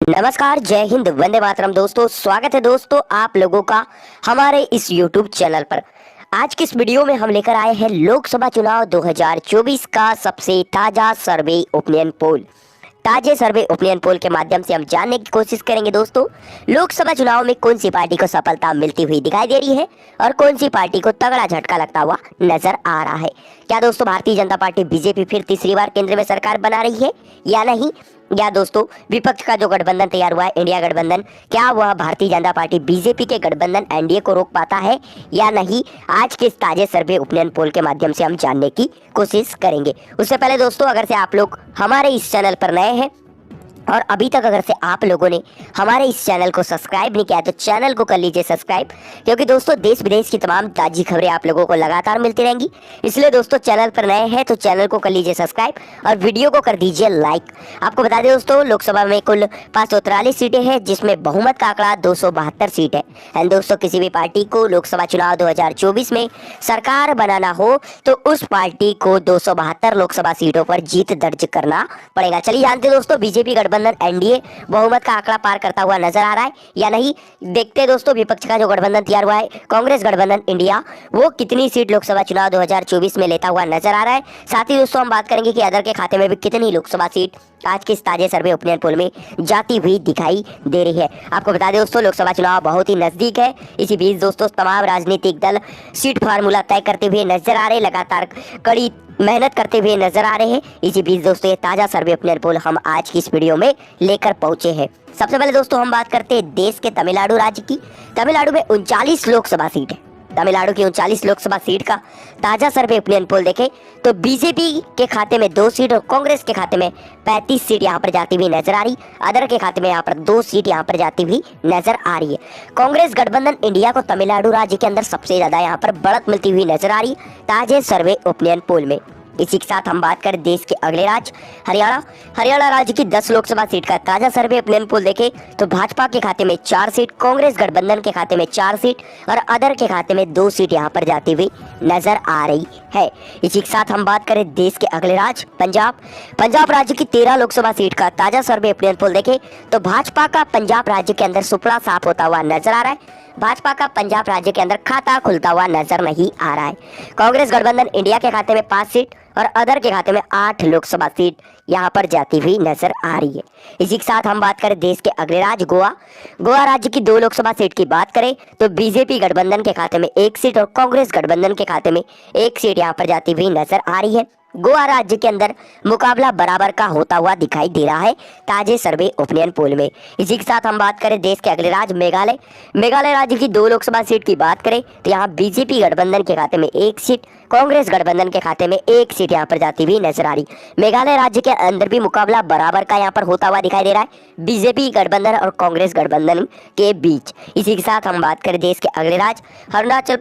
नमस्कार, जय हिंद, वंदे मातरम। दोस्तों, स्वागत है दोस्तों आप लोगों का हमारे इस YouTube चैनल पर। आज की इस वीडियो में हम लेकर आए हैं लोकसभा चुनाव 2024 का सबसे ताजा सर्वे ओपिनियन पोल। ताजे सर्वे ओपिनियन पोल के माध्यम से हम जानने की कोशिश करेंगे दोस्तों, लोकसभा चुनाव में कौन सी पार्टी को सफलता मिलती हुई दिखाई दे रही है और कौन सी पार्टी को तगड़ा झटका लगता हुआ नजर आ रहा है। क्या दोस्तों भारतीय जनता पार्टी बीजेपी फिर तीसरी बार केंद्र में सरकार बना रही है या नहीं? या दोस्तों विपक्ष का जो गठबंधन तैयार हुआ है, इंडिया गठबंधन, क्या वह भारतीय जनता पार्टी बीजेपी के गठबंधन एनडीए को रोक पाता है या नहीं? आज के इस ताजे सर्वे ओपिनियन पोल के माध्यम से हम जानने की कोशिश करेंगे। उससे पहले दोस्तों, अगर से आप लोग हमारे इस चैनल पर नए हैं और अभी तक अगर से आप लोगों ने हमारे इस चैनल को सब्सक्राइब नहीं किया तो चैनल को कर लीजिए सब्सक्राइब, क्योंकि दोस्तों देश विदेश की तमाम ताजी खबरें आप लोगों को लगातार मिलती रहेंगी। इसलिए दोस्तों चैनल पर नए हैं तो चैनल को कर लीजिए सब्सक्राइब और वीडियो को कर दीजिए लाइक। आपको बता दें दोस्तों, लोकसभा में कुल 543 सीटें हैं, जिसमें बहुमत का आंकड़ा 272 सीट है। एंड दोस्तों किसी भी पार्टी को लोकसभा चुनाव 2024 में सरकार बनाना हो तो उस पार्टी को 272 लोकसभा सीटों पर जीत दर्ज करना पड़ेगा। चलिए जानते दोस्तों, बीजेपी गठबंधन एनडीए बहुमत का आंकड़ा पार करता हुआ नजर आ रहा है या नहीं। देखते हैं दोस्तों, विपक्ष का जो गठबंधन तैयार हुआ है, कांग्रेस गठबंधन इंडिया, वो कितनी सीट लोकसभा चुनाव 2024 में लेता हुआ नजर आ रहा है। साथ ही दोस्तों हम बात करेंगे कि अदर के खाते में भी कितनी लोकसभा सीट आज के इस ताजे सर्वे ओपिनियन पोल में जाती हुई दिखाई दे रही है। आपको बता दें दोस्तों, लोकसभा चुनाव बहुत ही नजदीक है। इसी बीच दोस्तों तमाम राजनीतिक दल सीट फार्मूला तय करते हुए नजर आ रहे, लगातार कड़ी मेहनत करते हुए नजर आ रहे हैं। इसी बीच दोस्तों ये ताजा सर्वे ओपिनियन पोल हम आज की इस वीडियो में लेकर पहुंचे हैं। सबसे पहले दोस्तों हम बात करते हैं देश के तमिलनाडु राज्य की। तमिलनाडु में 39 लोकसभा सीट है। तमिलनाडु की 39 लोकसभा सीट का ताजा सर्वे ओपिनियन पोल देखें तो बीजेपी के खाते में 2 सीट और कांग्रेस के खाते में 35 सीट यहाँ पर जाती हुई नजर आ रही। अदर के खाते में यहाँ पर 2 सीट यहाँ पर जाती हुई नजर आ रही है। कांग्रेस गठबंधन इंडिया को तमिलनाडु राज्य के अंदर सबसे ज्यादा यहाँ पर बढ़त मिलती हुई नजर आ रही ताजे सर्वे ओपिनियन पोल में। इसी के साथ हम बात करें देश के अगले राज्य हरियाणा राज्य की 10 लोकसभा सीट का ताजा सर्वे ओपिनियन पोल देखें तो भाजपा के खाते में 4 सीट, कांग्रेस गठबंधन के खाते में 4 सीट और अदर के खाते में 2 सीट यहां पर जाती हुई नजर आ रही है। इसी के साथ हम बात करें देश के अगले राज्य पंजाब राज्य की 13 लोकसभा सीट का ताजा सर्वे ओपिनियन पोल देखें तो भाजपा का पंजाब राज्य के अंदर सुपड़ा साफ होता हुआ नजर आ रहा है। भाजपा का पंजाब राज्य के अंदर खाता खुलता हुआ नजर नहीं आ रहा है। कांग्रेस गठबंधन इंडिया के खाते में 5 सीट और अदर के खाते में 8 लोकसभा सीट यहां पर जाती हुई नजर आ रही है। इसी के साथ हम बात करें देश के अगले राज्य गोवा राज्य की 2 लोकसभा सीट की बात करें तो बीजेपी गठबंधन के खाते में 1 सीट और कांग्रेस गठबंधन के खाते में 1 सीट यहां पर जाती हुई नजर आ रही है। गोवा राज्य के अंदर मुकाबला बराबर का होता हुआ दिखाई दे रहा है ताजे सर्वे ओपिनियन पोल में। इसी के साथ हम बात करें देश के अगले राज्य मेघालय राज्य की 2 लोकसभा सीट की बात करें तो यहाँ बीजेपी गठबंधन के खाते में 1 सीट, कांग्रेस गठबंधन के खाते में 1 सीट यहाँ पर जाती हुई नजर आ रही। मेघालय राज्य के अंदर भी मुकाबला बराबर का यहाँ पर होता हुआ दिखाई दे रहा है बीजेपी गठबंधन और कांग्रेस गठबंधन के बीच। इसी के साथ हम बात करें देश के अगले राज्य अरुणाचल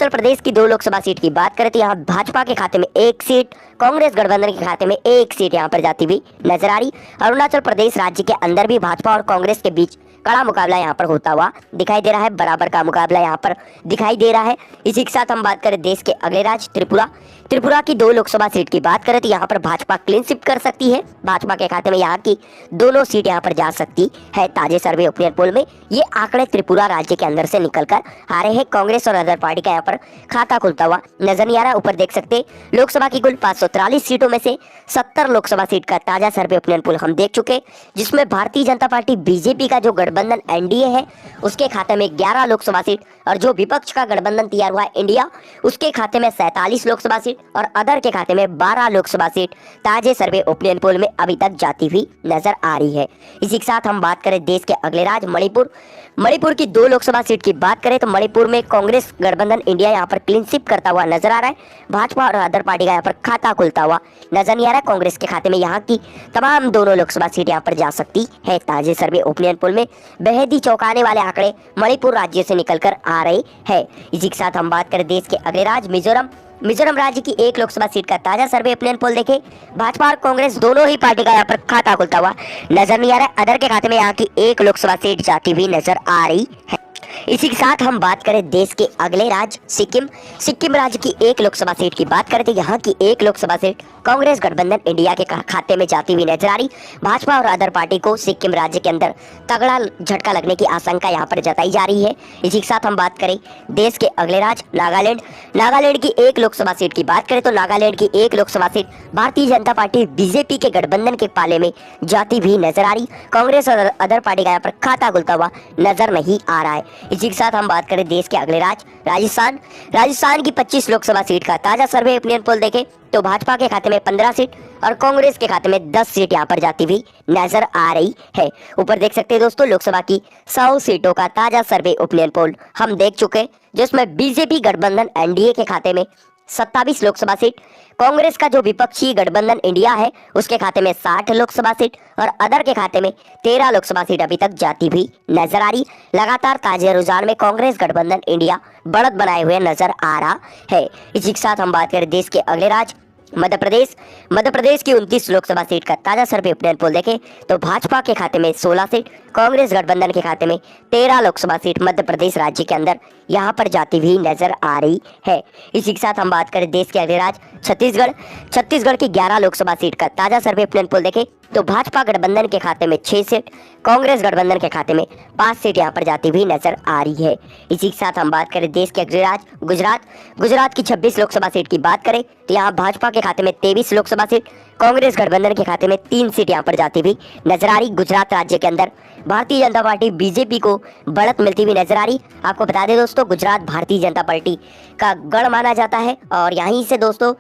प्रदेश की 2 लोकसभा सीट की बात करें तो यहाँ भाजपा के खाते में 1 सीट, कांग्रेस गठबंधन के खाते में 1 सीट यहाँ पर जाती हुई नजर आ रही। अरुणाचल प्रदेश राज्य के अंदर भी भाजपा और कांग्रेस के बीच कड़ा मुकाबला यहाँ पर होता हुआ दिखाई दे रहा है, बराबर का मुकाबला यहाँ पर दिखाई दे रहा है। इसी के साथ हम बात करें देश के अगले राज्य त्रिपुरा की 2 लोकसभा सीट की बात करें तो यहाँ पर भाजपा क्लीन स्वीप कर सकती है। भाजपा के खाते में यहाँ की दोनों सीट यहाँ पर जा सकती है। ताजे सर्वे ओपिनियन पोल में ये आंकड़े त्रिपुरा राज्य के अंदर से निकलकर आ रहे हैं। कांग्रेस और अदर पार्टी का यहाँ पर खाता खुलता हुआ नजर नहीं आ रहा। ऊपर देख सकते लोकसभा की कुल 543 सीटों में से 70 लोकसभा सीट का ताजा सर्वे ओपिनियन पोल हम देख चुके, जिसमें भारतीय जनता पार्टी बीजेपी का जो गठबंधन एनडीए है उसके खाते में 11 लोकसभा सीट और जो विपक्ष का गठबंधन तैयार हुआ है इंडिया, उसके खाते में 47 लोकसभा सीट और अदर के खाते में 12 लोकसभा सीट ताजे सर्वे ओपिनियन पोल में अभी तक जाती हुई नजर आ रही है। इसी के साथ हम बात करें देश के अगले राज्य मणिपुर की 2 लोकसभा सीट की बात करें तो मणिपुर में कांग्रेस गठबंधन इंडिया यहाँ पर क्लीन स्वीप करता हुआ नजर आ रहा है। भाजपा और अदर पार्टी का यहाँ पर खाता खुलता हुआ नजर नहीं आ रहा है। कांग्रेस के खाते में यहाँ की तमाम दोनों लोकसभा सीट यहाँ पर जा सकती है। ताजे सर्वे ओपिनियन पोल में बेहद ही चौंकाने वाले आंकड़े मणिपुर राज्य से निकलकर आ रहे हैं। इसी के साथ हम बात करें देश के अगले राज्य मिजोरम राज्य की 1 लोकसभा सीट का ताजा सर्वे ओपिनियन पोल देखें, भाजपा और कांग्रेस दोनों ही पार्टी का यहाँ पर खाता खुलता हुआ नजर नहीं आ रहा है। अदर के खाते में यहाँ की 1 लोकसभा सीट जाती हुई नजर आ रही है। इसी के साथ हम बात करें देश के अगले राज्य सिक्किम राज्य की 1 लोकसभा सीट की बात करें तो यहाँ की 1 लोकसभा सीट कांग्रेस गठबंधन इंडिया के खाते में जाती हुई नजर आ रही। भाजपा और अदर पार्टी को सिक्किम राज्य के अंदर तगड़ा झटका लगने की आशंका यहाँ पर जताई जा रही है। इसी के साथ हम बात करें देश के अगले राज्य नागालैंड की एक लोकसभा सीट की बात करें तो नागालैंड की एक Lok Sabha seat Bharatiya Janata party BJP के गठबंधन के पाले में जाती हुई नजर आ रही। कांग्रेस और अदर पार्टी का यहाँ पर खाता खुलता हुआ नजर नहीं आ रहा है। इसी के साथ हम बात करें देश के अगले राज्य राजस्थान की 25 लोकसभा सीट का ताजा सर्वे ओपिनियन पोल देखें तो भाजपा के खाते में 15 सीट और कांग्रेस के खाते में 10 सीट यहाँ पर जाती हुई नजर आ रही है। ऊपर देख सकते हैं दोस्तों लोकसभा की 100 सीटों का ताजा सर्वे ओपिनियन पोल हम देख चुके हैं, जिसमें बीजेपी गठबंधन एनडीए के खाते में 27 लोकसभा सीट, कांग्रेस का जो विपक्षी गठबंधन इंडिया है उसके खाते में 60 लोकसभा सीट और अदर के खाते में 13 लोकसभा सीट अभी तक जाती हुई नजर आ रही। लगातार ताजे रुझान में कांग्रेस गठबंधन इंडिया बढ़त बनाए हुए नजर आ रहा है। इसी के साथ हम बात करें देश के अगले राज्य मध्य प्रदेश की 29 लोकसभा सीट का ताजा सर्वे ओपिनियन पोल देखें तो भाजपा के खाते में 16 सीट, कांग्रेस गठबंधन के खाते में 13 लोकसभा सीट मध्य प्रदेश राज्य के अंदर यहां पर जाती हुई नजर आ रही है। इसी के साथ हम बात करें देश के अगले राज्य छत्तीसगढ़ की 11 लोकसभा सीट का ताजा सर्वे ओपिनियन पोल देखें तो भाजपा गठबंधन के खाते में 6 सीट, कांग्रेस गठबंधन के खाते में 5 सीट यहां पर जाती हुई नजर आ रही है। इसी के साथ हम बात करें देश के अगले राज्य गुजरात की 26 लोकसभा सीट की बात करें तो यहाँ भाजपा के खाते में 23 लोकसभा सीट, कांग्रेस गठबंधन के खाते में 3 सीट यहाँ पर जाती हुई नजर आ रही। गुजरात राज्य के अंदर भारतीय जनता पार्टी बीजेपी को बढ़त मिलती हुई नजर आ रही। आपको बता दें दोस्तों गुजरात भारतीय जनता पार्टी का गढ़ माना जाता है और यहीं से दोस्तों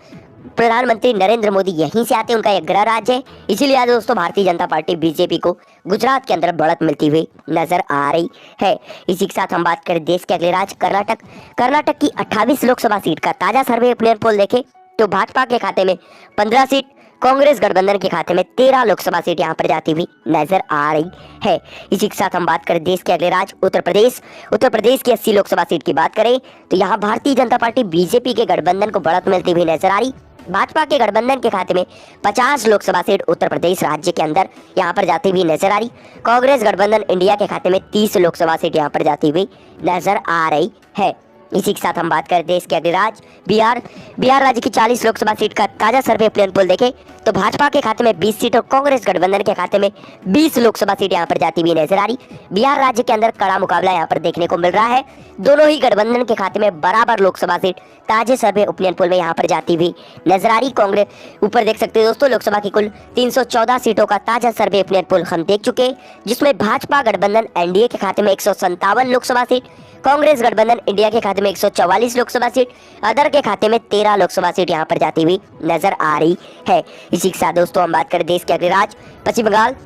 प्रधानमंत्री नरेंद्र मोदी यहीं से आते हैं, उनका एक गृह राज्य है। इसीलिए आज दोस्तों भारतीय जनता पार्टी बीजेपी को गुजरात के अंदर बढ़त मिलती हुई नजर आ रही है। इसी के साथ हम बात करें देश के अगले राज्य कर्नाटक की 28 लोकसभा सीट का ताजा सर्वे ओपिनियन पोल देखें तो भाजपा के खाते में 15 सीट, कांग्रेस गठबंधन के खाते में 13 लोकसभा सीट यहां पर जाती हुई नजर आ रही है। इसी के साथ हम बात करें देश के अगले राज्य उत्तर प्रदेश की 80 लोकसभा सीट की बात करें तो यहां भारतीय जनता पार्टी बीजेपी के गठबंधन को बढ़त मिलती हुई नजर आ रही। भाजपा के गठबंधन के खाते में 50 लोकसभा सीट उत्तर प्रदेश राज्य के अंदर यहां पर जाती हुई नजर आ रही। कांग्रेस गठबंधन इंडिया के खाते में 30 लोकसभा सीट यहां पर जाती हुई नजर आ रही है। इसी के साथ हम बात करें देश के अगले राज्य बिहार राज्य की 40 लोकसभा सीट का ताजा सर्वे ओपिनियन पोल देखें तो भाजपा के खाते में 20 सीट और कांग्रेस गठबंधन के खाते में 20 लोकसभा सीट यहां पर जाती हुई नजर आ रही। बिहार राज्य के अंदर कड़ा मुकाबला यहां पर देखने को मिल रहा है। दोनों ही गठबंधन के खाते में बराबर लोकसभा सीट ताजे सर्वे ओपिनियन पोल में यहां पर जाती हुई नजर आ रही। कांग्रेस ऊपर देख सकते हैं दोस्तों लोकसभा की कुल 314 सीटों का ताजा सर्वे ओपिनियन पोल हम देख चुके हैं, जिसमें भाजपा गठबंधन एनडीए के खाते में 157 लोकसभा सीट, कांग्रेस गठबंधन इंडिया के खाते में 144 लोकसभा सीट, अदर के खाते में 13 लोकसभा सीट यहां पर जाती हुई नजर आ रही है। इसी के साथ दोस्तों हम बात करें देश के अगले राज्य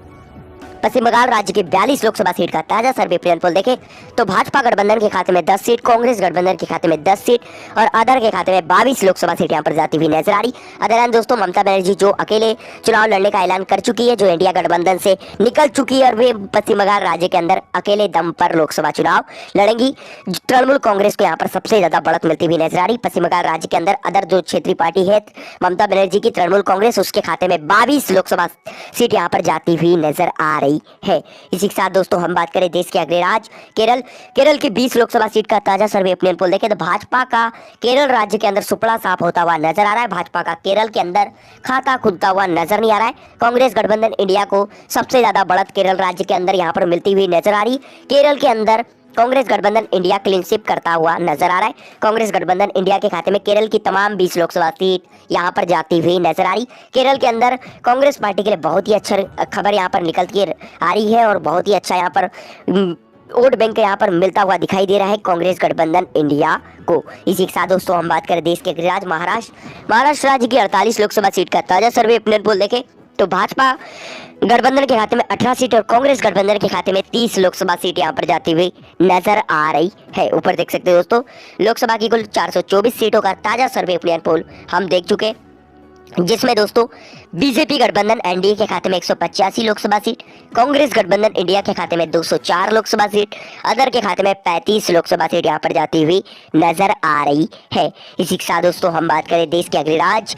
पश्चिम बंगाल राज्य की 42 लोकसभा सीट का ताजा सर्वे ओपिनियन पोल देखें तो भाजपा गठबंधन के खाते में 10 सीट, कांग्रेस गठबंधन के खाते में 10 सीट और अदर के खाते में 22 लोकसभा सीट यहां पर जाती हुई नजर आ रही। अदर दोस्तों ममता बनर्जी जो अकेले चुनाव लड़ने का ऐलान कर चुकी है, जो इंडिया गठबंधन से निकल चुकी है और वे पश्चिम बंगाल राज्य के अंदर अकेले दम पर लोकसभा चुनाव लड़ेंगी। तृणमूल कांग्रेस को यहाँ पर सबसे ज्यादा बढ़त मिलती हुई नजर आ रही। पश्चिम बंगाल राज्य के अंदर अदर जो क्षेत्रीय पार्टी है ममता बनर्जी की तृणमूल कांग्रेस, उसके खाते में 22 लोकसभा सीट यहाँ पर जाती हुई नजर आ रही है। इसी के साथ दोस्तों हम बात करें देश के अगले राज्य केरल की 20 लोकसभा सीट का ताजा सर्वे ओपिनियन पोल देखें तो भाजपा का केरल राज्य के अंदर सुपड़ा साफ होता हुआ नजर आ रहा है। भाजपा का केरल के अंदर खाता खुलता हुआ नजर नहीं आ रहा है। कांग्रेस गठबंधन इंडिया को सबसे ज्यादा बढ़त केरल राज्य के अंदर यहाँ पर मिलती हुई नजर आ रही। केरल के अंदर कांग्रेस गठबंधन इंडिया क्लीन स्वीप करता हुआ नजर आ रहा है। कांग्रेस गठबंधन इंडिया के खाते में केरल की तमाम 20 लोकसभा सीट यहां पर जाती हुई नजर आ रही। केरल के अंदर कांग्रेस पार्टी के लिए बहुत ही अच्छा खबर यहां पर निकलती आ रही है और बहुत ही अच्छा यहां पर वोट बैंक यहाँ पर मिलता हुआ दिखाई दे रहा है कांग्रेस गठबंधन इंडिया को। इसी के साथ दोस्तों हम बात करें देश के राज्य महाराष्ट्र राज्य की 48 लोकसभा सीट का ताजा सर्वे ओपिनियन पोल देखें तो भाजपा गठबंधन के खाते में 18 सीट और कांग्रेस गठबंधन के खाते में 30 लोकसभा सीट यहां पर जाती हुई नजर आ रही है। ऊपर देख सकते हैं दोस्तों लोकसभा की कुल 424 सीटों का ताजा सर्वे ओपिनियन पोल हम देख चुके, जिसमें दोस्तों बीजेपी गठबंधन एनडीए के खाते में 185 लोकसभा सीट, कांग्रेस गठबंधन इंडिया के खाते में 204 लोकसभा सीट, अदर के खाते में 35 लोकसभा सीट यहाँ पर जाती हुई नजर आ रही है। इसी के साथ दोस्तों हम बात करें देश के अगले राज्य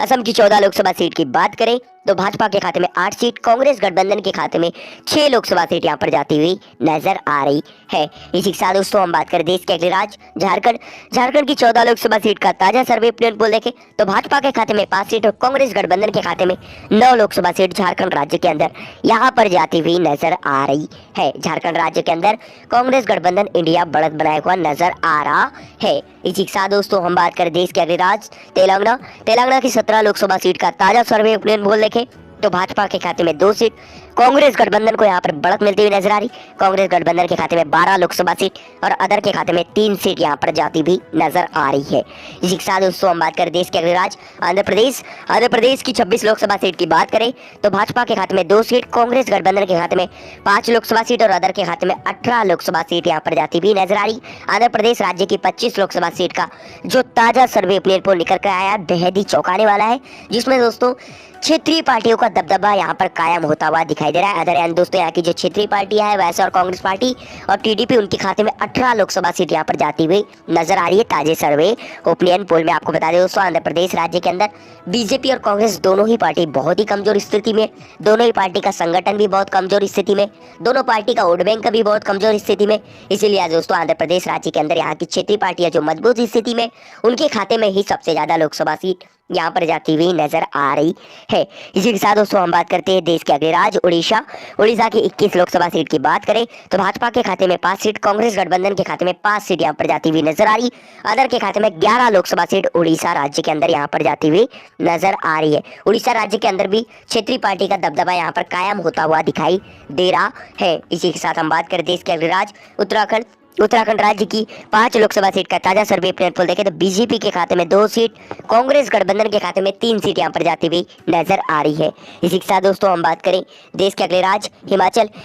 असम की 14 लोकसभा सीट की बात करें तो भाजपा के खाते में 8 सीट, कांग्रेस गठबंधन के खाते में 6 लोकसभा सीट यहाँ पर जाती हुई नजर आ रही है। इसी के साथ दोस्तों हम बात करें देश के अगले राज्य झारखंड की 14 लोकसभा सीट का ताजा सर्वे ओपिनियन पोल देखें तो भाजपा के खाते में 5 सीट और कांग्रेस गठबंधन के खाते में 9 लोकसभा सीट झारखंड राज्य के अंदर यहाँ पर जाती हुई नजर आ रही है। झारखंड राज्य के अंदर कांग्रेस गठबंधन इंडिया बढ़त बनाया हुआ नजर आ रहा है। इसी के साथ दोस्तों हम बात करें देश के अगले राज्य तेलंगाना की 17 लोकसभा सीट का ताजा सर्वे ओपिनियन पोल देखें तो भाजपा के खाते में 2 सीट, कांग्रेस गठबंधन को यहाँ पर बढ़त मिलती हुई नजर आ रही। कांग्रेस गठबंधन के खाते में 12 लोकसभा सीट और अदर के खाते में 3 सीट यहाँ पर जाती भी नजर आ रही है। इसी के साथ दोस्तों हम बात करें देश के अगले राज्य आंध्र प्रदेश की 26 लोकसभा सीट की बात करें तो भाजपा के खाते में 2 सीट, कांग्रेस गठबंधन के खाते में 5 लोकसभा सीट और अदर के खाते में 18 लोकसभा सीट यहाँ पर जाती भी नजर आ रही। आंध्र प्रदेश राज्य की 25 लोकसभा सीट का जो ताजा सर्वे ओपिनियन पोल निकल कर आया बेहद ही चौंकाने वाला है, जिसमें दोस्तों क्षेत्रीय पार्टियों का दबदबा यहाँ पर कायम होता हुआ दिखाई दे रहा है। अदर एंड दोस्तों यहाँ की जो क्षेत्रीय पार्टियां है वैसे और कांग्रेस पार्टी और टीडीपी उनके खाते में 18 लोकसभा सीट यहाँ पर जाती हुई नजर आ रही है ताजे सर्वे ओपिनियन पोल में। आपको बता दें दोस्तों आंध्र प्रदेश राज्य के अंदर बीजेपी और कांग्रेस दोनों ही पार्टी बहुत ही कमजोर स्थिति में, दोनों ही पार्टी का संगठन भी बहुत कमजोर स्थिति में, दोनों पार्टी का वोट बैंक भी बहुत कमजोर स्थिति में। इसीलिए दोस्तों आंध्र प्रदेश राज्य के अंदर यहाँ की क्षेत्रीय पार्टियां जो मजबूत स्थिति में, उनके खाते में ही सबसे ज्यादा लोकसभा सीट यहाँ पर जाती हुई नजर आ रही है। इसी के साथ दोस्तों हम बात करते हैं देश के अगले राज्य उड़ीसा की 21 लोकसभा सीट की बात करें तो भाजपा के खाते में 5 सीट, कांग्रेस गठबंधन के खाते में 5 सीट यहाँ पर जाती हुई नजर आ रही। अदर के खाते में 11 लोकसभा सीट उड़ीसा राज्य के अंदर यहाँ पर जाती हुई नजर आ रही है। उड़ीसा राज्य के अंदर भी क्षेत्रीय पार्टी का दबदबा यहाँ पर कायम होता हुआ दिखाई दे रहा है। इसी के साथ हम बात करें देश के अगले राज्य उत्तराखंड राज्य की 5 लोकसभा सीट का ताजा सर्वे ओपिनियन पोल देखें तो बीजेपी के खाते में 2 सीट, कांग्रेस गठबंधन के खाते में 3 सीट यहाँ पर जाती हुई नजर आ रही है। इसी के साथ दोस्तों हम बात करें देश के अगले राज्य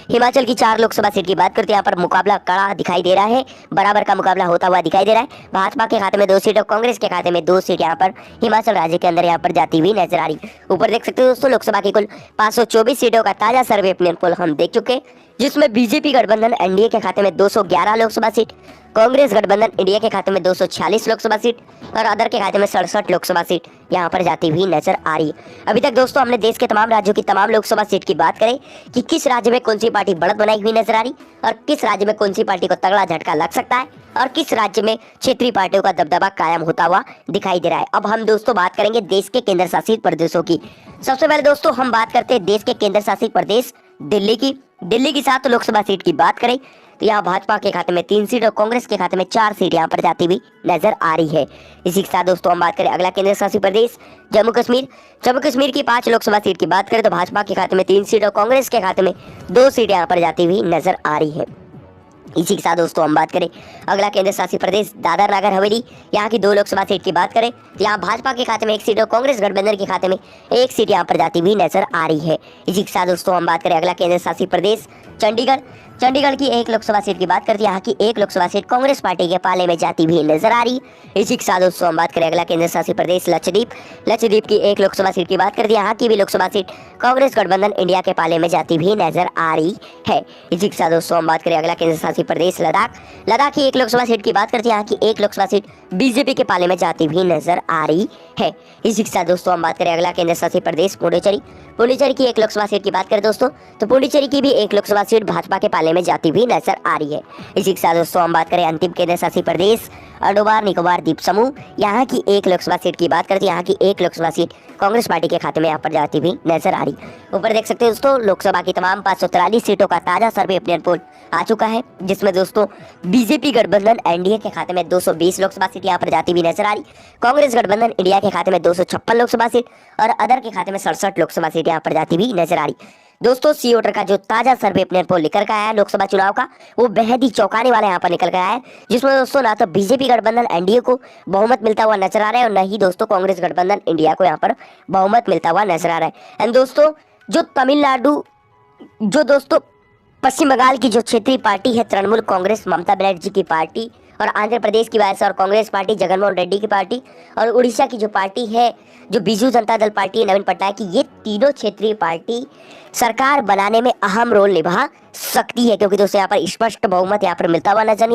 हिमाचल की 4 लोकसभा सीट की बात करते हैं। यहाँ पर मुकाबला कड़ा दिखाई दे रहा है, बराबर का मुकाबला होता हुआ दिखाई दे रहा है। भाजपा के खाते में 2 सीट और कांग्रेस के खाते में 2 सीट यहाँ पर हिमाचल राज्य के अंदर यहाँ पर जाती हुई नजर आ रही। ऊपर देख सकते हो दोस्तों लोकसभा की कुल 524 सीटों का ताजा सर्वे ओपिनियन पोल हम देख चुके, जिसमें बीजेपी गठबंधन एनडीए के खाते में 211 लोकसभा सीट, कांग्रेस गठबंधन इंडिया के खाते में 246 लोकसभा सीट और अदर के खाते में 67 लोकसभा सीट यहां पर जाती हुई नजर आ रही है। अभी तक दोस्तों हमने देश के तमाम राज्यों की तमाम लोकसभा सीट की बात करें कि किस राज्य में कौन सी पार्टी बढ़त बनाई हुई नजर आ रही और किस राज्य में कौन सी पार्टी को तगड़ा झटका लग सकता है और किस राज्य में क्षेत्रीय पार्टियों का दबदबा कायम होता हुआ दिखाई दे रहा है। अब हम दोस्तों बात करेंगे देश के केंद्र शासित प्रदेशों की। सबसे पहले दोस्तों हम बात करते हैं देश के केंद्र शासित प्रदेश दिल्ली की 7 लोकसभा सीट की बात करें तो यहाँ भाजपा के खाते में 3 सीट और कांग्रेस के खाते में 4 सीट यहाँ पर जाती हुई नजर आ रही है। इसी के साथ दोस्तों हम बात करें अगला केंद्र शासित प्रदेश जम्मू कश्मीर की 5 लोकसभा सीट की बात करें तो भाजपा के खाते में 3 सीट और कांग्रेस के खाते में 2 सीट यहाँ पर जाती हुई नजर आ रही है। इसी के साथ दोस्तों हम बात करें अगला केंद्र शासित प्रदेश दादर नगर हवेली, यहाँ की 2 लोकसभा सीट की बात करें तो यहाँ भाजपा के खाते में 1 सीट और कांग्रेस गठबंधन के खाते में 1 सीट यहाँ पर जाती हुई नजर आ रही है। इसी के साथ दोस्तों हम बात करें अगला केंद्र शासित प्रदेश चंडीगढ़ की 1 लोकसभा सीट की बात करते हैं, यहाँ की 1 लोकसभा सीट कांग्रेस पार्टी के पाले में जाती हुई नजर आ रही है। इसी के साथ दोस्तों हम बात करें अगला केंद्र शासित प्रदेश लक्षद्वीप की 1 लोकसभा सीट की बात करते हैं, यहाँ की भी लोकसभा सीट कांग्रेस गठबंधन इंडिया के पाले में जाती हुई नजर आ रही है। इसी के साथ दोस्तों हम बात करें अगला केंद्र शासित प्रदेश लद्दाख की 1 लोकसभा सीट की बात करते हैं, यहाँ की 1 लोकसभा सीट बीजेपी के पाले में जाती हुई नजर आ रही है। इसी के साथ दोस्तों हम बात करें अगला केंद्र शासित प्रदेश पुडुचेरी की 1 लोकसभा सीट की बात करें दोस्तों तो पुडुचेरी की भी 1 लोकसभा सीट भाजपा के पाले में जाती हुई नजर आ रही है। इसी के साथ दोस्तों हम बात करें अंतिम केंद्र शासित प्रदेश अंडमान निकोबार द्वीप समूह, यहाँ की 1 लोकसभा सीट की बात करते हैं, यहाँ की 1 लोकसभा सीट कांग्रेस पार्टी के खाते में यहाँ पर जाती हुई नजर आ रही। ऊपर देख सकते हैं दोस्तों लोकसभा की तमाम 543 सीटों का ताजा सर्वे ओपिनियन पोल आ चुका है, जिसमें दोस्तों बीजेपी गठबंधन एनडीए के खाते में 220 लोकसभा सीट यहाँ पर जाती हुई नजर आ रही, कांग्रेस गठबंधन इंडिया के खाते में 256 लोकसभा सीट और अदर के खाते में 67 लोकसभा सीट यहाँ पर जाती हुई नजर आ रही। दोस्तों सी वोटर का जो ताजा सर्वे ओपिनियन पोल निकल कर आया है लोकसभा चुनाव का, वो बेहद ही चौंकाने वाला यहाँ पर निकल कर आया है, जिसमें दोस्तों ना तो बीजेपी गठबंधन एनडीए को बहुमत मिलता हुआ नजर आ रहा है और न ही दोस्तों कांग्रेस गठबंधन इंडिया को यहाँ पर बहुमत मिलता हुआ नजर आ रहा है। एंड दोस्तों जो दोस्तों पश्चिम बंगाल की जो क्षेत्रीय पार्टी है तृणमूल कांग्रेस ममता बनर्जी की पार्टी और आंध्र प्रदेश की वायएसआर कांग्रेस पार्टी जगनमोहन रेड्डी की पार्टी और उड़ीसा की जो पार्टी है जो बीजू जनता दल पार्टी है नवीन पटनायक की, ये तीनों क्षेत्रीय पार्टी सरकार बनाने में अहम रोल निभा सकती है, क्योंकि दोस्तों यहाँ पर स्पष्ट बहुमत यहाँ पर मिलता हुआ नजर नहीं